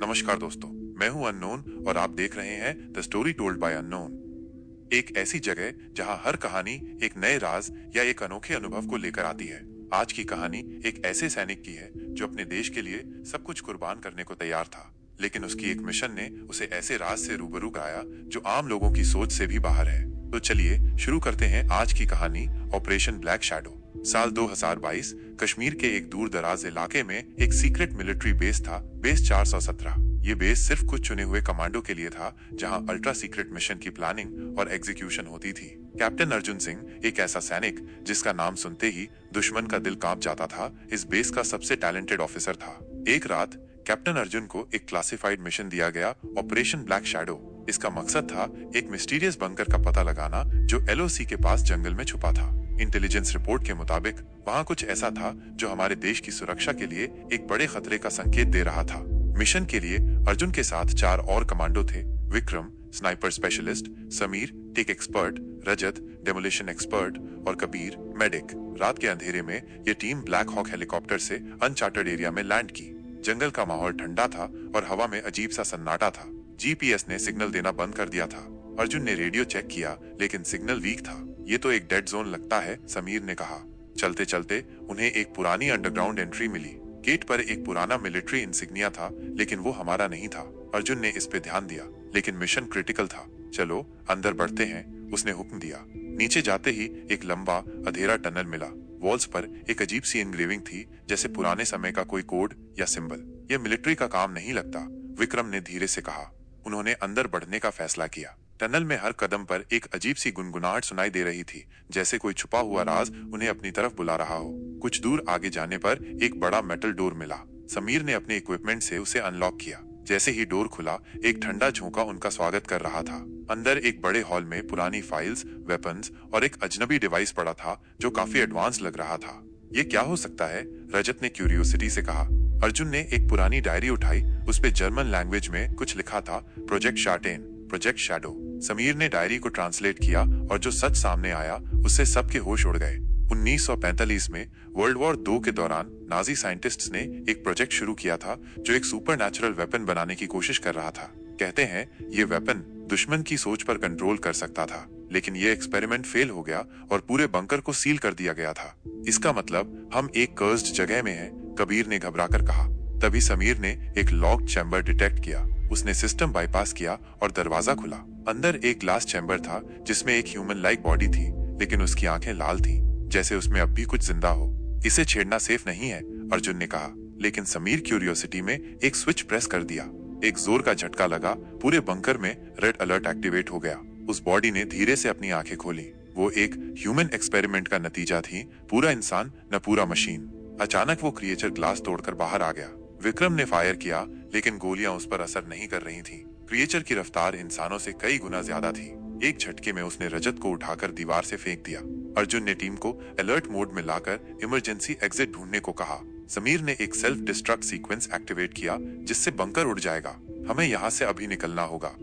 नमस्कार दोस्तों, मैं हूं अननोन और आप देख रहे हैं the story told by unknown. एक ऐसी जगह जहां हर कहानी एक नए राज या एक अनोखे अनुभव को लेकर आती है। आज की कहानी एक ऐसे सैनिक की है जो अपने देश के लिए सब कुछ कुर्बान करने को तैयार था, लेकिन उसकी एक मिशन ने उसे ऐसे राज से रूबरू कराया जो आम लोगों की सोच से भी बाहर है। तो चलिए शुरू करते हैं आज की कहानी, ऑपरेशन ब्लैक शैडो। साल 2022 कश्मीर के एक दूर दराज इलाके में एक सीक्रेट मिलिट्री बेस था, बेस 417। ये बेस सिर्फ कुछ चुने हुए कमांडो के लिए था, जहां अल्ट्रा सीक्रेट मिशन की प्लानिंग और एग्जीक्यूशन होती थी। कैप्टन अर्जुन सिंह, एक ऐसा सैनिक जिसका नाम सुनते ही दुश्मन का दिल कांप जाता था, इस बेस का सबसे टैलेंटेड ऑफिसर था। एक रात कैप्टन अर्जुन को एक क्लासिफाइड मिशन दिया गया, ऑपरेशन ब्लैक शैडो। इसका मकसद था एक मिस्टीरियस बंकर का पता लगाना जो एलओसी के पास जंगल में छुपा था। इंटेलिजेंस रिपोर्ट के मुताबिक वहां कुछ ऐसा था जो हमारे देश की सुरक्षा के लिए एक बड़े खतरे का संकेत दे रहा था। मिशन के लिए अर्जुन के साथ 4 और कमांडो थे: Vikram, sniper specialist; Sameer, tech expert; Rajat, demolition expert; और कबीर, मेडिक। रात के अंधेरे में ये टीम ब्लैक हॉक हेलीकॉप्टर से अनचार्टर्ड एरिया में लैंड की। जंगल का माहौल ठंडा था और हवा में अजीब सा सन्नाटा था। जीपीएस ने सिग्नल देना बंद कर दिया था। अर्जुन ने रेडियो चेक किया, लेकिन सिग्नल वीक था। ये तो एक डेड जोन लगता है, समीर ने कहा। चलते चलते उन्हें एक पुरानी अंडरग्राउंड एंट्री मिली। गेट पर एक पुराना मिलिट्री इंसिग्निया था, लेकिन वो हमारा नहीं था। अर्जुन ने इस पे ध्यान दिया, लेकिन मिशन क्रिटिकल था। चलो अंदर बढ़ते हैं, उसने हुक्म दिया। नीचे जाते ही एक लंबा अंधेरा टनल मिला। वॉल्स पर एक अजीब सी एनग्रेविंग थी, जैसे पुराने समय का कोई कोड या सिंबल। यह मिलिट्री का काम नहीं लगता, विक्रम ने धीरे से कहा। उन्होंने अंदर बढ़ने का फैसला किया। टनल में हर कदम पर एक अजीब सी गुनगुनाहट सुनाई दे रही थी, जैसे कोई छुपा हुआ राज उन्हें अपनी तरफ बुला रहा हो। कुछ दूर आगे जाने पर एक बड़ा मेटल डोर मिला। समीर ने अपने इक्विपमेंट से उसे अनलॉक किया। जैसे ही डोर खुला, एक ठंडा झोंका उनका स्वागत कर रहा था। अंदर एक बड़े हॉल में पुरानी फाइल्स, वेपन्स और एक अजनबी डिवाइस पड़ा था जो काफी एडवांस लग रहा था। ये क्या हो सकता है? रजत ने क्यूरियोसिटी से कहा। अर्जुन ने एक पुरानी डायरी उठाई। उस पे जर्मन लैंग्वेज में कुछ लिखा था, प्रोजेक्ट शार्टेन, प्रोजेक्ट शैडो। समीर ने डायरी को ट्रांसलेट किया और जो सच सामने आया उससे सबके होश उड़ गए। 1945 में वर्ल्ड वॉर 2 के दौरान नाजी साइंटिस्ट्स ने एक प्रोजेक्ट शुरू किया था जो एक सुपरनैचुरल वेपन बनाने की कोशिश कर रहा था। कहते हैं ये वेपन दुश्मन की सोच पर कंट्रोल कर सकता था, लेकिन ये एक्सपेरिमेंट फेल हो गया और पूरे बंकर को सील कर दिया गया था। इसका मतलब हम एक कर्स्ड जगह में हैं, कबीर ने घबराकर कहा। तभी समीर ने एक लॉक्ड चैम्बर डिटेक्ट किया। उसने सिस्टम बाईपास किया और दरवाजा खुला। अंदर एक ग्लास चैम्बर था जिसमें एक ह्यूमन लाइक बॉडी थी, लेकिन उसकी आंखें लाल थीं, जैसे उसमें अब भी कुछ जिंदा हो। इसे छेड़ना सेफ नहीं है, अर्जुन ने कहा, लेकिन समीर क्यूरियोसिटी में एक स्विच प्रेस कर दिया। एक जोर का झटका लगा, पूरे बंकर में रेड अलर्ट एक्टिवेट हो गया। उस बॉडी ने धीरे से अपनी आंखें खोली। वो एक ह्यूमन एक्सपेरिमेंट का नतीजा थी, पूरा इंसान न पूरा मशीन। अचानक वो क्रिएचर ग्लास तोड़कर बाहर आ गया। विक्रम ने फायर किया, लेकिन गोलियां उस पर असर नहीं कर रही थीं। क्रिएचर की रफ्तार इंसानों से कई गुना ज्यादा थी। एक झटके में उसने रजत को उठाकर दीवार से फेंक दिया। अर्जुन ने टीम को अलर्ट मोड में लाकर इमरजेंसी एग्जिट ढूंढने को कहा। समीर ने एक सेल्फ डिस्ट्रक्ट सीक्वेंस एक्टिवेट किया, जिससे बंकर उड़ जाएगा। हमें यहाँ से अभी निकलना होगा,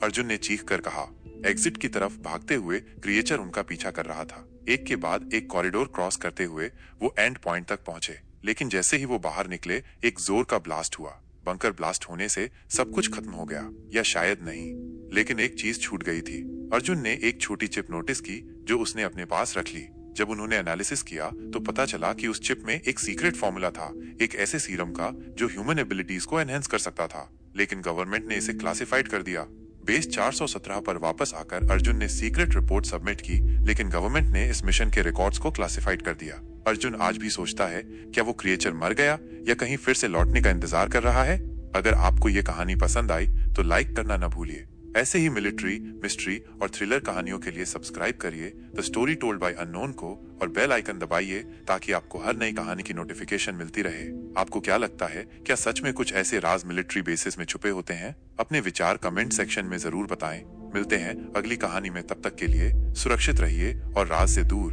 अर्जुन ने चीख कर कहा। एग्जिट की तरफ भागते हुए क्रिएचर उनका पीछा कर रहा था। एक के बाद एक कॉरिडोर क्रॉस करते हुए वो एंड पॉइंट तक पहुंचे, लेकिन जैसे ही वो बाहर निकले, एक जोर का ब्लास्ट हुआ। बंकर ब्लास्ट होने से सब कुछ खत्म हो गया, या शायद नहीं, लेकिन एक चीज छूट गई थी। अर्जुन ने एक छोटी चिप नोटिस की जो उसने अपने पास रख ली। जब उन्होंने एनालिसिस किया तो पता चला कि उस चिप में एक सीक्रेट फॉर्मूला था, एक ऐसे सीरम का जो ह्यूमन एबिलिटीज को एनहेंस कर सकता था, लेकिन गवर्नमेंट ने इसे क्लासिफाइड कर दिया। बेस 417 पर वापस आकर अर्जुन ने सीक्रेट रिपोर्ट सबमिट की, लेकिन गवर्नमेंट ने इस मिशन के रिकॉर्ड्स को क्लासिफाइड कर दिया। अर्जुन आज भी सोचता है, क्या वो क्रिएचर मर गया या कहीं फिर से लौटने का इंतजार कर रहा है? अगर आपको ये कहानी पसंद आई तो लाइक करना न भूलिए। ऐसे ही मिलिट्री, मिस्ट्री और थ्रिलर कहानियों के लिए सब्सक्राइब करिए the story told by unknown को और बेल आइकन दबाइए ताकि आपको हर नई कहानी की नोटिफिकेशन मिलती रहे। आपको क्या लगता है, क्या सच में कुछ ऐसे राज मिलिट्री बेसिस में छुपे होते हैं? अपने विचार कमेंट सेक्शन में जरूर बताएं। मिलते हैं अगली कहानी में, तब तक के लिए सुरक्षित रहिए और राज से दूर।